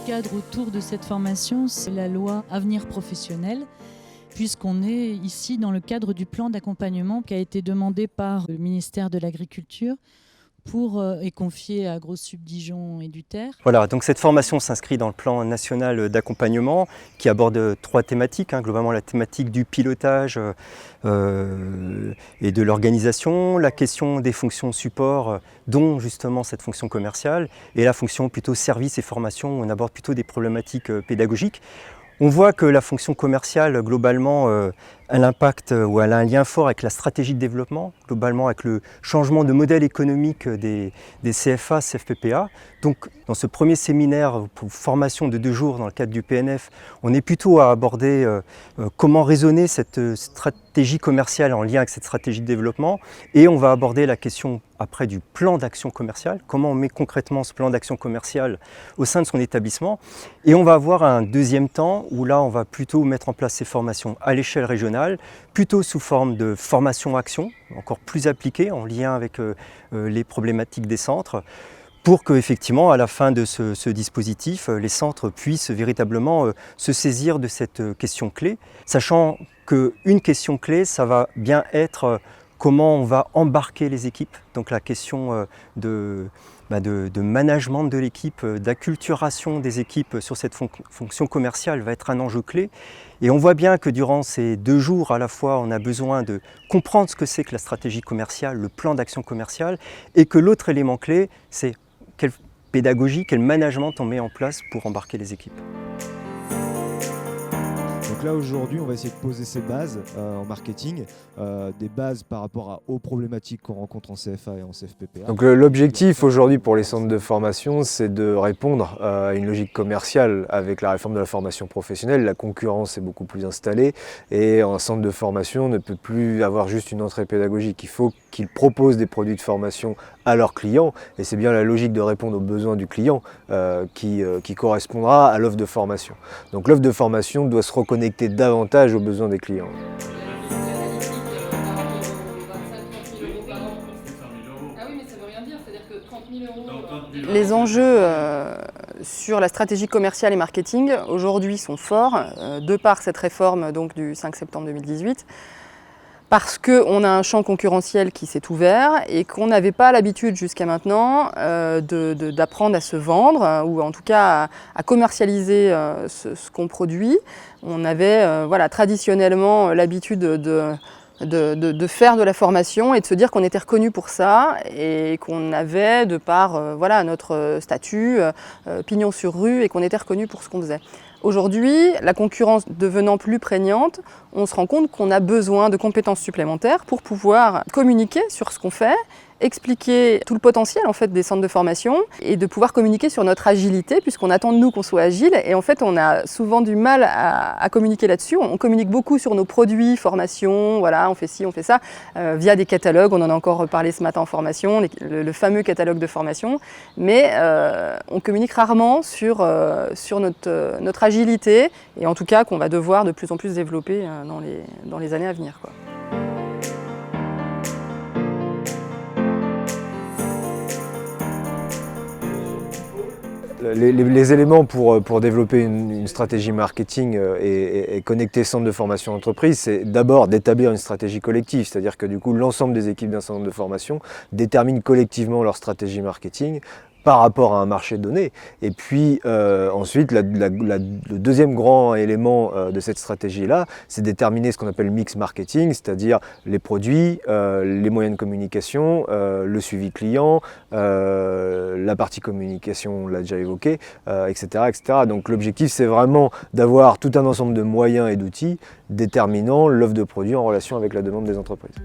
cadre autour de cette formation, c'est la loi Avenir professionnel, puisqu'on est ici dans le cadre du plan d'accompagnement qui a été demandé par le ministère de l'Agriculture et confié à GrosSup-Dijon et Duterre. Voilà, donc cette formation s'inscrit dans le plan national d'accompagnement qui aborde 3 thématiques, globalement la thématique du pilotage et de l'organisation, la question des fonctions support, dont justement cette fonction commerciale, et la fonction plutôt service et formation, où on aborde plutôt des problématiques pédagogiques. On voit que la fonction commerciale, globalement, elle impacte ou elle a un lien fort avec la stratégie de développement, globalement avec le changement de modèle économique des CFA, CFPPA. Donc, dans ce premier séminaire pour formation de 2 jours dans le cadre du PNF, on est plutôt à aborder comment raisonner cette stratégie commerciale en lien avec cette stratégie de développement. Et on va aborder la question après du plan d'action commerciale, comment on met concrètement ce plan d'action commerciale au sein de son établissement. Et on va avoir un deuxième temps où là, on va plutôt mettre en place ces formations à l'échelle régionale, plutôt sous forme de formation-action, encore plus appliquée en lien avec les problématiques des centres, pour qu'effectivement, à la fin de ce dispositif, les centres puissent véritablement se saisir de cette question clé, sachant qu'une question clé, ça va bien être comment on va embarquer les équipes, donc la question de management de l'équipe, d'acculturation des équipes sur cette fonction commerciale va être un enjeu clé. Et on voit bien que durant ces 2 jours, à la fois, on a besoin de comprendre ce que c'est que la stratégie commerciale, le plan d'action commerciale, et que l'autre élément clé, c'est quelle pédagogie, quel management on met en place pour embarquer les équipes. Donc là aujourd'hui on va essayer de poser ces bases en marketing, des bases par rapport aux problématiques qu'on rencontre en CFA et en CFPPA. Donc l'objectif aujourd'hui pour les centres de formation, c'est de répondre à une logique commerciale. Avec la réforme de la formation professionnelle, la concurrence est beaucoup plus installée et un centre de formation ne peut plus avoir juste une entrée pédagogique. Il faut qu'ils proposent des produits de formation à leurs clients et c'est bien la logique de répondre aux besoins du client qui correspondra à l'offre de formation. Donc l'offre de formation doit se reconnecter davantage aux besoins des clients. Les enjeux sur la stratégie commerciale et marketing aujourd'hui sont forts, de par cette réforme donc, du 5 septembre 2018. Parce qu'on a un champ concurrentiel qui s'est ouvert et qu'on n'avait pas l'habitude jusqu'à maintenant d'apprendre à se vendre ou en tout cas à commercialiser ce qu'on produit. On avait traditionnellement l'habitude de faire de la formation et de se dire qu'on était reconnu pour ça et qu'on avait, de par notre statut, pignon sur rue et qu'on était reconnu pour ce qu'on faisait. Aujourd'hui, la concurrence devenant plus prégnante, on se rend compte qu'on a besoin de compétences supplémentaires pour pouvoir communiquer sur ce qu'on fait, expliquer tout le potentiel en fait, des centres de formation et de pouvoir communiquer sur notre agilité puisqu'on attend de nous qu'on soit agile et en fait on a souvent du mal à communiquer là-dessus. On communique beaucoup sur nos produits, formation, voilà, on fait ci, on fait ça, via des catalogues, on en a encore parlé ce matin en formation, le fameux catalogue de formation, mais on communique rarement sur notre agilité et en tout cas qu'on va devoir de plus en plus développer dans les années à venir, quoi. Les éléments pour développer une stratégie marketing et connecter centre de formation entreprise, c'est d'abord d'établir une stratégie collective, c'est-à-dire que du coup l'ensemble des équipes d'un centre de formation déterminent collectivement leur stratégie marketing par rapport à un marché donné. Et puis ensuite, le deuxième grand élément de cette stratégie-là, c'est déterminer ce qu'on appelle mix marketing, c'est-à-dire les produits, les moyens de communication, le suivi client, la partie communication, on l'a déjà évoqué, etc., etc. Donc l'objectif, c'est vraiment d'avoir tout un ensemble de moyens et d'outils déterminant l'offre de produits en relation avec la demande des entreprises.